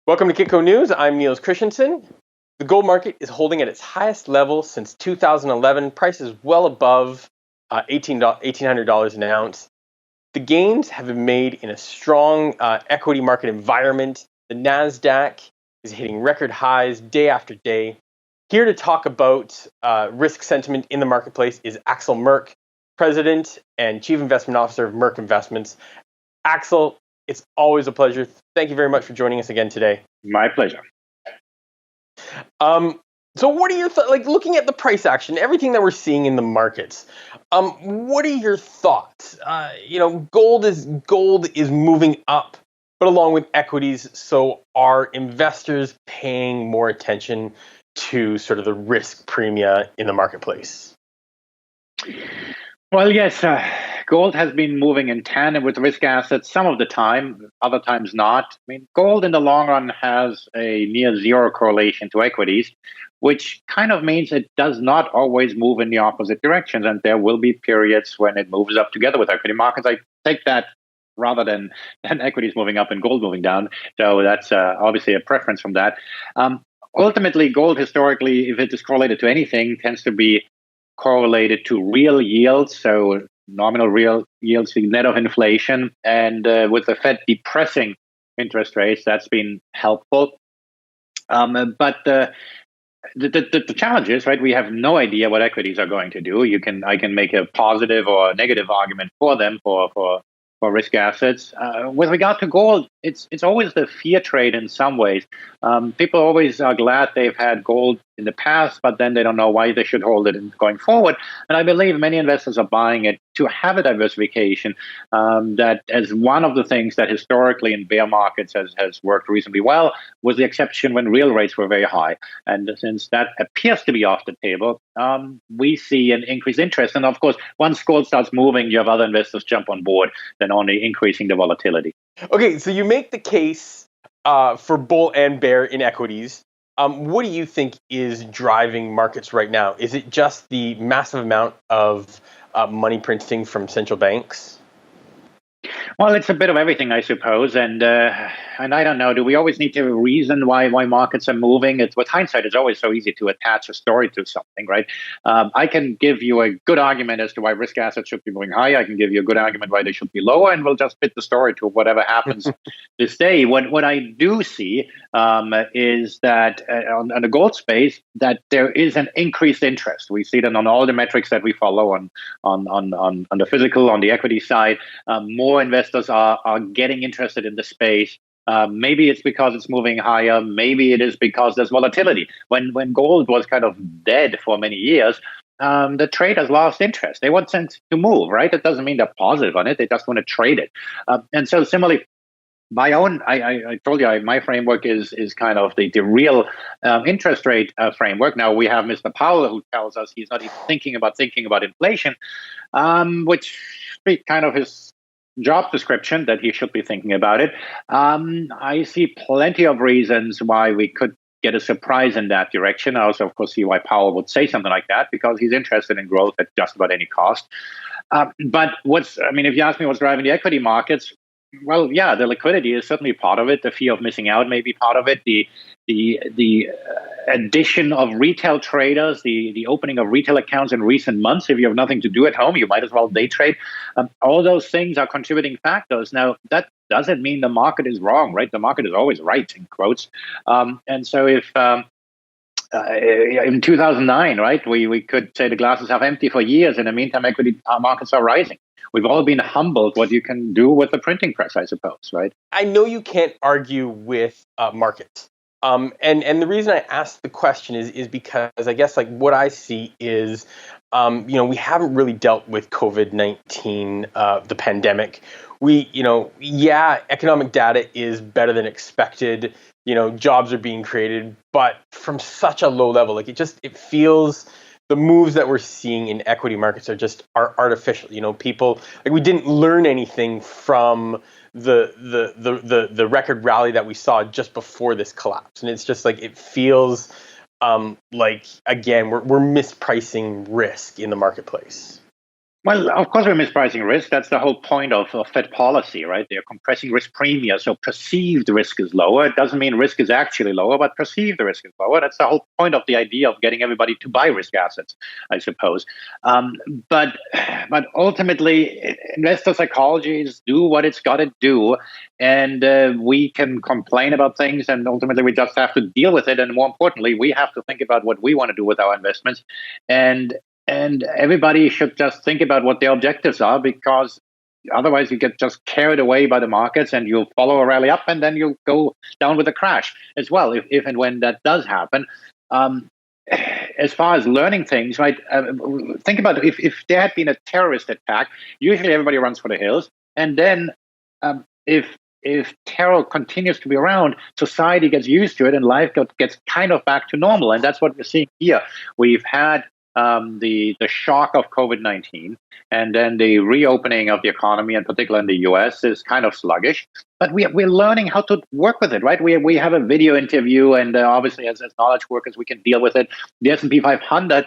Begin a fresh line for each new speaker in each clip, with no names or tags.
Welcome to Kitco News. I'm Niels Christensen. The gold market is holding at its highest level since 2011. Price is well above $1,800 an ounce. The gains have been made in a strong equity market environment. The NASDAQ is hitting record highs day after day. Here to talk about risk sentiment in the marketplace is Axel Merk, President and Chief Investment Officer of Merk Investments. Axel, it's always a pleasure. Thank you very much for joining us again today.
My pleasure.
So what are your looking at the price action, everything that we're seeing in the markets? What are your thoughts? Gold is moving up, but along with equities, so are investors paying more attention to sort of the risk premia in the marketplace?
Well, yes, gold has been moving in tandem with risk assets some of the time, other times not. I mean, gold in the long run has a near zero correlation to equities, which kind of means it does not always move in the opposite directions. And there will be periods when it moves up together with equity markets. I take that rather than equities moving up and gold moving down. So that's obviously a preference from that. Ultimately, gold historically, if it is correlated to anything, tends to be correlated to real yields, so nominal real yields net of inflation. And with the Fed depressing interest rates, that's been helpful. But the challenge is, right, we have no idea what equities are going to do. I can make a positive or a negative argument for them for risk assets. With regard to gold, it's always the fear trade in some ways. People always are glad they've had gold in the past, but then they don't know why they should hold it going forward. And I believe many investors are buying it to have a diversification. That as one of the things that historically in bear markets has worked reasonably well, with the exception when real rates were very high. And since that appears to be off the table, we see an increased interest. And of course, once gold starts moving, you have other investors jump on board, then only increasing the volatility.
Okay, so you make the case for bull and bear in equities. What do you think is driving markets right now? Is it just the massive amount of money printing from central banks?
Well, it's a bit of everything, I suppose, and I don't know. Do we always need to reason why markets are moving? With hindsight, it's always so easy to attach a story to something, right? I can give you a good argument as to why risk assets should be moving higher. I can give you a good argument why they should be lower, and we'll just fit the story to whatever happens this day. What I do see is that on the gold space, that there is an increased interest. We see that on all the metrics that we follow on the physical, on the equity side. More investors are getting interested in the space. Maybe it's because it's moving higher. Maybe it is because there's volatility. When gold was kind of dead for many years, the traders lost interest. They want things to move, right? It doesn't mean they're positive on it. They just want to trade it. And so similarly, I told you, my framework is kind of the real interest rate framework. Now we have Mr. Powell who tells us he's not even thinking about inflation, which is kind of his job description, that he should be thinking about it. I see plenty of reasons why we could get a surprise in that direction. I also, of course, see why Powell would say something like that, because he's interested in growth at just about any cost. But if you ask me what's driving the equity markets, well, yeah, the liquidity is certainly part of it. The fear of missing out may be part of it. The addition of retail traders, the opening of retail accounts in recent months. If you have nothing to do at home, you might as well day trade. All those things are contributing factors. Now, that doesn't mean the market is wrong, right? The market is always right, in quotes. And so if in 2009, right, we could say the glass is half empty for years. In the meantime, equity markets are rising. We've all been humbled what you can do with the printing press, I suppose, right?
I know you can't argue with markets. And the reason I asked the question is because I guess what I see is, we haven't really dealt with COVID-19, the pandemic. Economic data is better than expected. Jobs are being created, but from such a low level, it feels the moves that we're seeing in equity markets are artificial. People we didn't learn anything from the record rally that we saw just before this collapse, and it's just it feels again we're mispricing risk in the marketplace.
Well, of course, we're mispricing risk. That's the whole point of Fed policy, right? They're compressing risk premia, so perceived risk is lower. It doesn't mean risk is actually lower, but perceived risk is lower. That's the whole point of the idea of getting everybody to buy risk assets, I suppose. Um, but but ultimately, investor psychology is do what it's got to do, and we can complain about things, and ultimately we just have to deal with it. And more importantly, we have to think about what we want to do with our investments, and everybody should just think about what their objectives are, because otherwise you get just carried away by the markets and you'll follow a rally up and then you'll go down with a crash as well, if and when that does happen. Um, as far as learning things, right? Think about if there had been a terrorist attack, usually everybody runs for the hills. And then if terror continues to be around, society gets used to it and life gets kind of back to normal. And that's what we're seeing here. We've had the shock of COVID-19, and then the reopening of the economy, in particular in the US, is kind of sluggish. But we're learning how to work with it, right? We have a video interview, and obviously as knowledge workers, we can deal with it. The S&P 500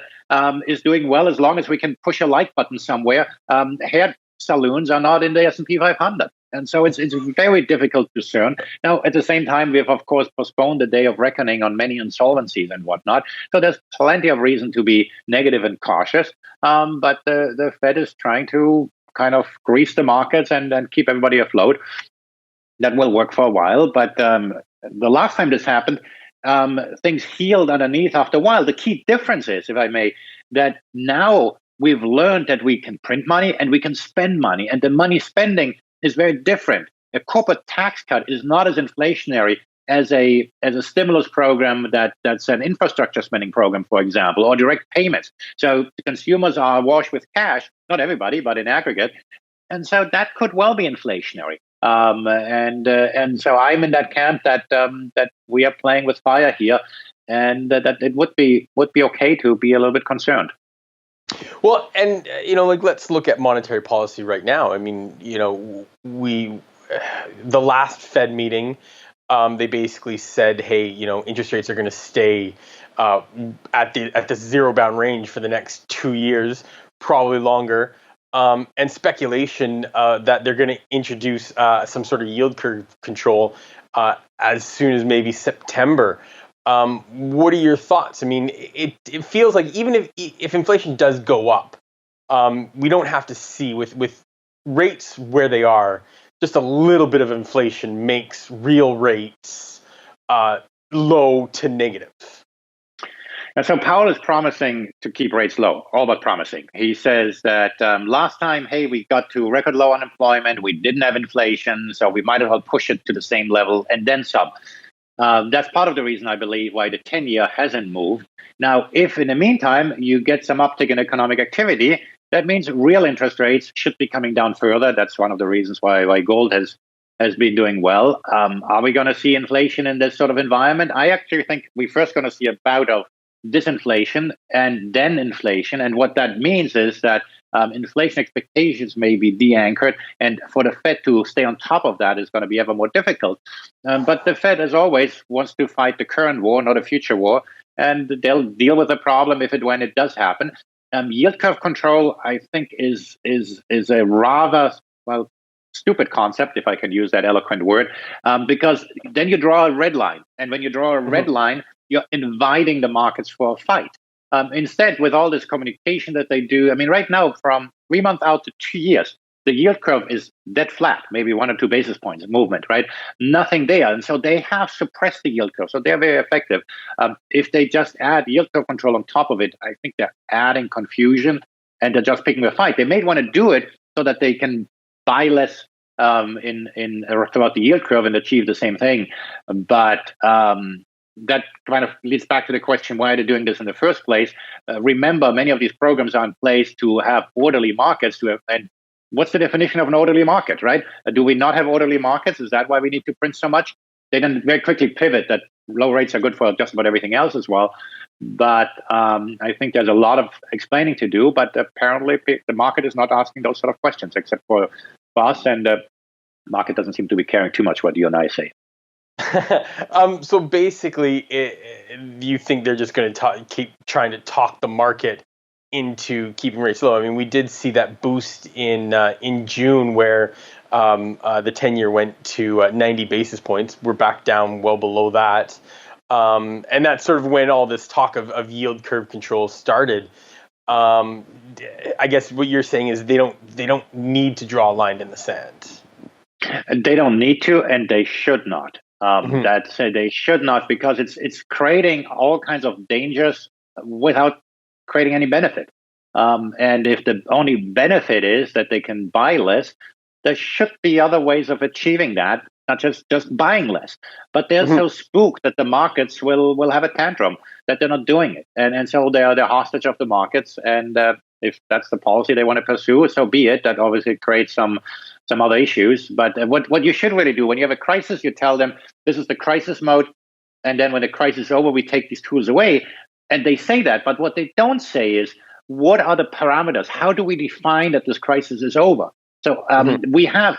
is doing well as long as we can push a like button somewhere. Hair saloons are not in the S&P 500. And so it's very difficult to discern. Now, at the same time, we have, of course, postponed the day of reckoning on many insolvencies and whatnot. So there's plenty of reason to be negative and cautious. But the Fed is trying to kind of grease the markets and keep everybody afloat. That will work for a while. But the last time this happened, things healed underneath after a while. The key difference is, if I may, that now we've learned that we can print money and we can spend money. And the money spending is very different. A corporate tax cut is not as inflationary as a stimulus program that's an infrastructure spending program, for example, or direct payments. So the consumers are awash with cash, not everybody, but in aggregate, and so that could well be inflationary. And so I'm in that camp that we are playing with fire here, and that it would be okay to be a little bit concerned.
Well, and let's look at monetary policy right now. I mean, the last Fed meeting, they basically said, hey, interest rates are going to stay at the zero bound range for the next 2 years, probably longer. And speculation that they're going to introduce some sort of yield curve control as soon as maybe September. What are your thoughts? I mean, it feels like even if inflation does go up, we don't have to see with rates where they are. Just a little bit of inflation makes real rates low to negative.
And so Powell is promising to keep rates low, all but promising. He says that last time, hey, we got to record low unemployment, we didn't have inflation, so we might as well push it to the same level and then some. That's part of the reason, I believe, why the 10-year hasn't moved. Now, if in the meantime you get some uptick in economic activity, that means real interest rates should be coming down further. That's one of the reasons why gold has been doing well. Are we going to see inflation in this sort of environment? I actually think we're first going to see a bout of disinflation and then inflation. And what that means is that inflation expectations may be de-anchored, and for the Fed to stay on top of that is going to be ever more difficult. But the Fed, as always, wants to fight the current war, not a future war, and they'll deal with the problem when it does happen. Yield curve control, I think, is a rather stupid concept, if I can use that eloquent word, because then you draw a red line, and when you draw a red line, you're inviting the markets for a fight. Instead, with all this communication that they do, I mean, right now, from 3 months out to 2 years, the yield curve is dead flat, maybe 1 or 2 basis points of movement, right? Nothing there. And so they have suppressed the yield curve. So they're very effective. If they just add yield curve control on top of it, I think they're adding confusion and they're just picking a fight. They may want to do it so that they can buy less throughout the yield curve and achieve the same thing. But that kind of leads back to the question, why are they doing this in the first place? Remember, many of these programs are in place to have orderly markets. And what's the definition of an orderly market, right? Do we not have orderly markets? Is that why we need to print so much? They then very quickly pivot that low rates are good for just about everything else as well. But I think there's a lot of explaining to do. But apparently, the market is not asking those sort of questions, except for us. And the market doesn't seem to be caring too much what you and I say.
So basically, you think they're just going to keep trying to talk the market into keeping rates low. I mean, we did see that boost in June where the 10-year went to 90 basis points. We're back down well below that. And that's sort of when all this talk of yield curve control started. I guess what you're saying is they don't need to draw a line in the sand.
They don't need to, and they should not.
Mm-hmm.
They should not, because it's creating all kinds of dangers without creating any benefit. And if the only benefit is that they can buy less, there should be other ways of achieving that, not just buying less. But they're so spooked that the markets will have a tantrum that they're not doing it, and so they're hostage of the markets. And if that's the policy they want to pursue, so be it. That obviously creates some other issues. But what you should really do when you have a crisis, you tell them this is the crisis mode, and then when the crisis is over, we take these tools away. And they say that, but what they don't say is, what are the parameters? How do we define that this crisis is over? So we have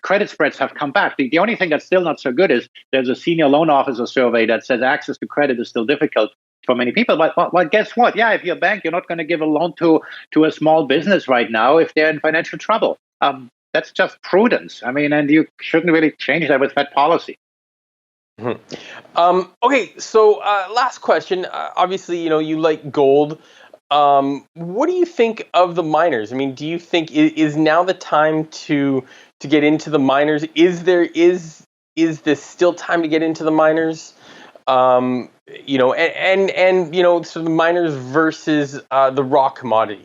credit spreads have come back. The only thing that's still not so good is there's a senior loan officer survey that says access to credit is still difficult for many people. But guess what? Yeah, if you're a bank, you're not going to give a loan to a small business right now if they're in financial trouble. That's just prudence. I mean, and you shouldn't really change that with Fed policy.
Okay, so last question. Obviously, you like gold. What do you think of the miners? I mean, do you think is now the time to get into the miners? Is this still time to get into the miners? And so the miners versus the raw commodity.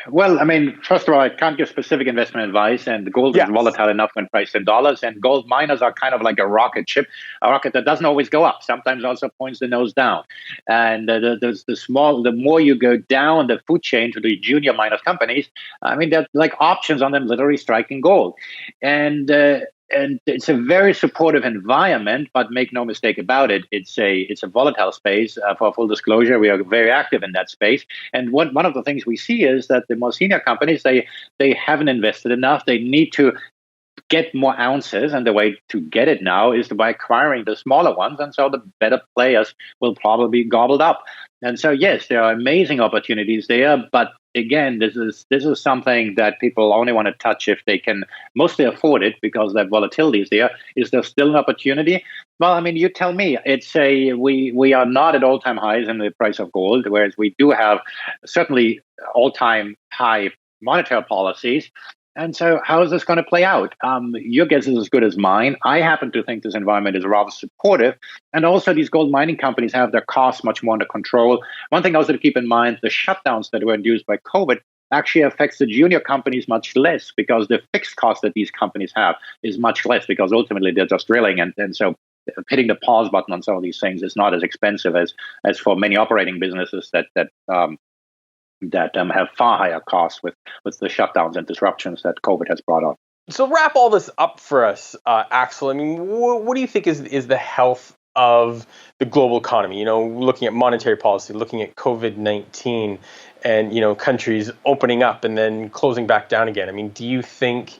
Well, I mean, first of all, I can't give specific investment advice, and the gold is volatile enough when priced in dollars, and gold miners are kind of like a rocket ship, a rocket that doesn't always go up, sometimes also points the nose down. And the more you go down the food chain to the junior miners companies, I mean, they're like options on them literally striking gold. And it's a very supportive environment, but make no mistake about it, it's a volatile space. For full disclosure, we are very active in that space. And one of the things we see is that the more senior companies, they haven't invested enough. They need to get more ounces, and the way to get it now is by acquiring the smaller ones, and so the better players will probably be gobbled up. And so yes, there are amazing opportunities there, but again, this is something that people only want to touch if they can mostly afford it, because that volatility is there. Is there still an opportunity? Well, I mean, you tell me. We are not at all-time highs in the price of gold, whereas we do have certainly all-time high monetary policies. And so how is this going to play out? Your guess is as good as mine. I happen to think this environment is rather supportive. And also these gold mining companies have their costs much more under control. One thing also to keep in mind, the shutdowns that were induced by COVID actually affects the junior companies much less, because the fixed cost that these companies have is much less, because ultimately they're just drilling. And so hitting the pause button on some of these things is not as expensive as for many operating businesses that have far higher costs with the shutdowns and disruptions that COVID has brought on.
So wrap all this up for us, Axel. I mean, what do you think is the health of the global economy? Looking at monetary policy, looking at COVID-19, and countries opening up and then closing back down again. I mean, do you think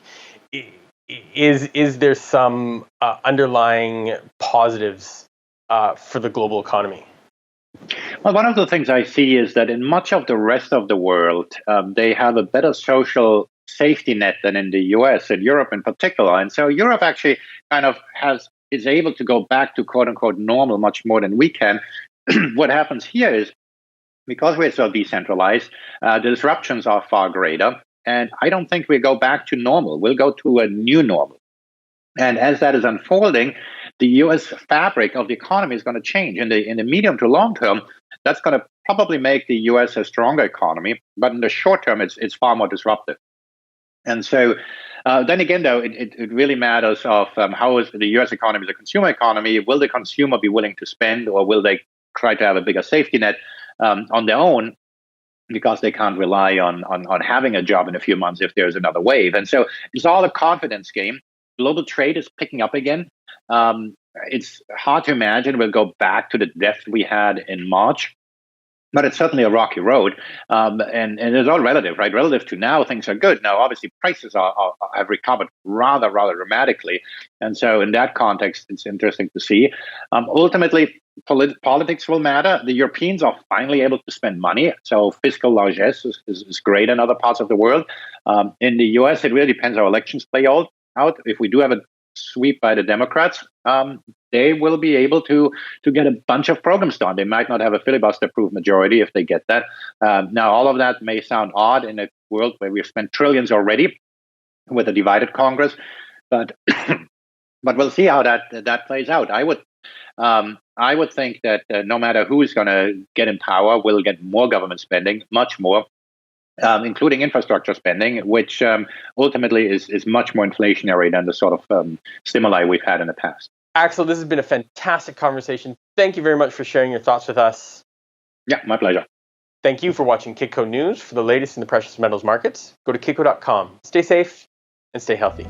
is there some underlying positives for the global economy?
Well, one of the things I see is that in much of the rest of the world, they have a better social safety net than in the US and Europe in particular. And so Europe actually kind of is able to go back to quote unquote normal much more than we can. What happens here is, because we're so decentralized, the disruptions are far greater. And I don't think we go back to normal. We'll go to a new normal. And as that is unfolding, the U.S. fabric of the economy is going to change. In the medium to long term, that's going to probably make the U.S. a stronger economy. But in the short term, it's far more disruptive. And so then again, though, it really matters of how is the U.S. economy is a consumer economy. Will the consumer be willing to spend, or will they try to have a bigger safety net on their own, because they can't rely on having a job in a few months if there's another wave? And so it's all a confidence game. Global trade is picking up again. It's hard to imagine we'll go back to the depth we had in March. but it's certainly a rocky road, and it's all relative, right? Relative to now, things are good. Now, obviously, prices have recovered rather dramatically, and so in that context, it's interesting to see. Ultimately, politics will matter. The Europeans are finally able to spend money, so fiscal largesse is great in other parts of the world. In the U.S., it really depends how elections play out. If we do have a sweep by the Democrats, they will be able to get a bunch of programs done. They might not have a filibuster-proof majority if they get that. Now, all of that may sound odd in a world where we've spent trillions already with a divided Congress, but but we'll see how that plays out. I would think that no matter who is going to get in power, we'll get more government spending, much more, including infrastructure spending, which ultimately is much more inflationary than the sort of stimuli we've had in the past.
Axel, this has been a fantastic conversation. Thank you very much for sharing your thoughts with us.
Yeah, my pleasure.
Thank you for watching Kitco News. For the latest in the precious metals markets, go to kitco.com. Stay safe and stay healthy.